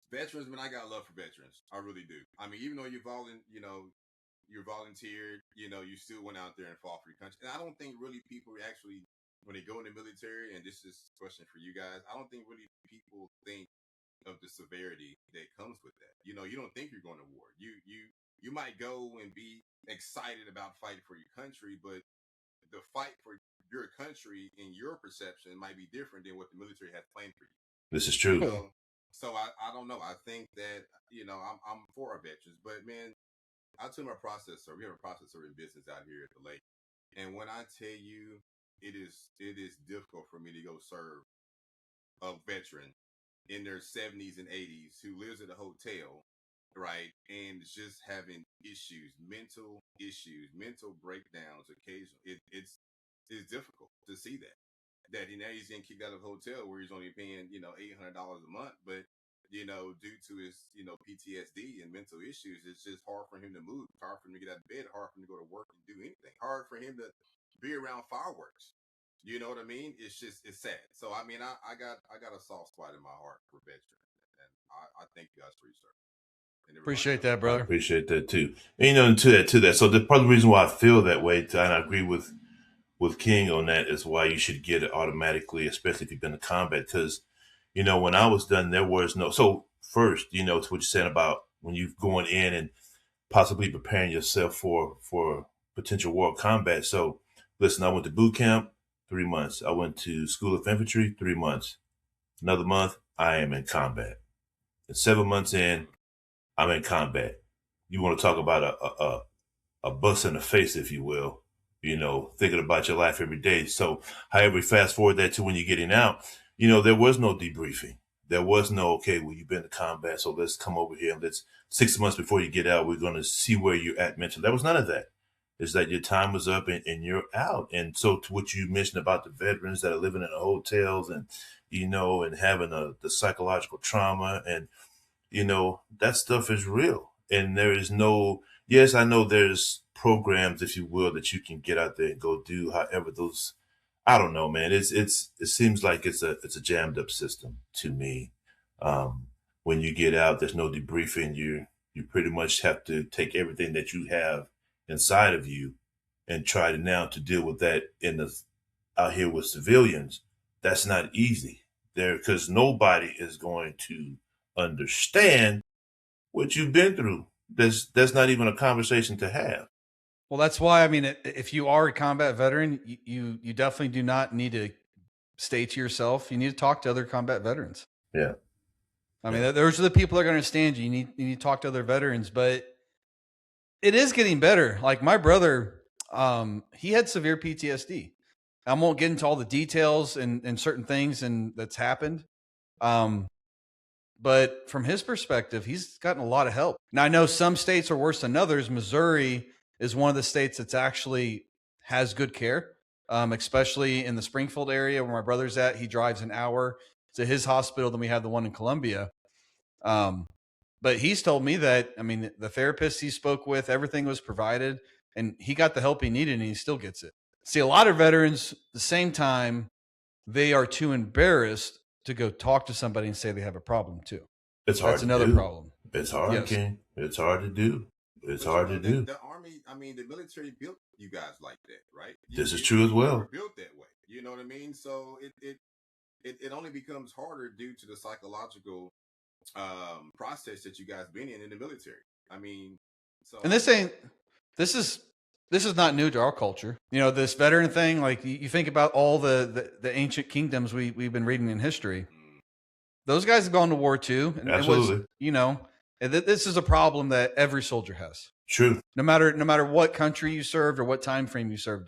Veterans, man, I got love for veterans. I really do. I mean, even though you're volunteered, you still went out there and fought for your country. And I don't think really people actually, when they go in the military, and this is a question for you guys, I don't think really people think of the severity that comes with that. You don't think you're going to war. You might go and be excited about fighting for your country, but the fight for your country in your perception might be different than what the military has planned for you. This is You true. know, so I don't know. I think that I'm for our veterans, but man, I took my processor. We have a processor in business out here at the lake, and when I tell you, it is difficult for me to go serve a veteran in their 70s and 80s who lives at a hotel, right, and is just having issues, mental issues, mental breakdowns. Occasionally, it's difficult to see that he's getting kicked out of a hotel where he's only paying $800 a month, but due to his PTSD and mental issues, it's just hard for him to move, hard for him to get out of bed, hard for him to go to work and do anything, hard for him to be around fireworks. You know what I mean? It's sad. So I mean, I got a soft spot in my heart for veterans, and I thank you guys for your service and everybody Appreciate else. that, I brother. appreciate that too. And to that. So the part of the reason why I feel that way, and I agree with King on that, is why you should get it automatically, especially if you've been to combat. Because when I was done, there was no. So first, to what you're saying about when you're going in and possibly preparing yourself for potential war combat. So listen, I went to boot camp 3 months. I went to School of Infantry 3 months. Another month, I am in combat. And 7 months in, I'm in combat. You want to talk about a bust in the face, if you will, thinking about your life every day. So however, fast forward that to when you're getting out, there was no debriefing. There was no, okay, well, you've been to combat, so let's come over here and let's 6 months before you get out, we're going to see where you're at mentally. There was none of that. It's that your time was up and you're out. And so to what you mentioned about the veterans that are living in the hotels and, and having the psychological trauma and, that stuff is real. And there is no, yes, I know there's programs, if you will, that you can get out there and go do. However, those, I don't know, man. It seems like it's a jammed up system to me. When you get out, there's no debriefing. You pretty much have to take everything that you have inside of you and try to deal with that out here with civilians. That's not easy there because nobody is going to understand what you've been through. That's not even a conversation to have. Well, that's why, I mean, if you are a combat veteran, you definitely do not need to stay to yourself. You need to talk to other combat veterans. Yeah. I mean, those are the people that are going to understand you. You need to talk to other veterans, but it is getting better. Like my brother, he had severe PTSD. I won't get into all the details and certain things that's happened. But from his perspective, he's gotten a lot of help. Now, I know some states are worse than others. Missouri is one of the states that's actually has good care, especially in the Springfield area where my brother's at. He drives an hour to his hospital than we have the one in Columbia. But he's told me that, I mean, the therapist he spoke with, everything was provided, and he got the help he needed, and he still gets it. See, a lot of veterans, at the same time, they are too embarrassed to go talk to somebody and say they have a problem too. It's hard. That's another problem. It's hard, yes. King. It's hard to do. It's hard to do. The Army, I mean, the military built you guys like that, right? This is true as well. You were built that way. You know what I mean? So it only becomes harder due to the psychological process that you guys been in the military. I mean, so and this is not new to our culture. This veteran thing, like you think about all the ancient kingdoms we've been reading in history. Those guys have gone to war too. And absolutely. This is a problem that every soldier has. True. No matter what country you served or what time frame you served in.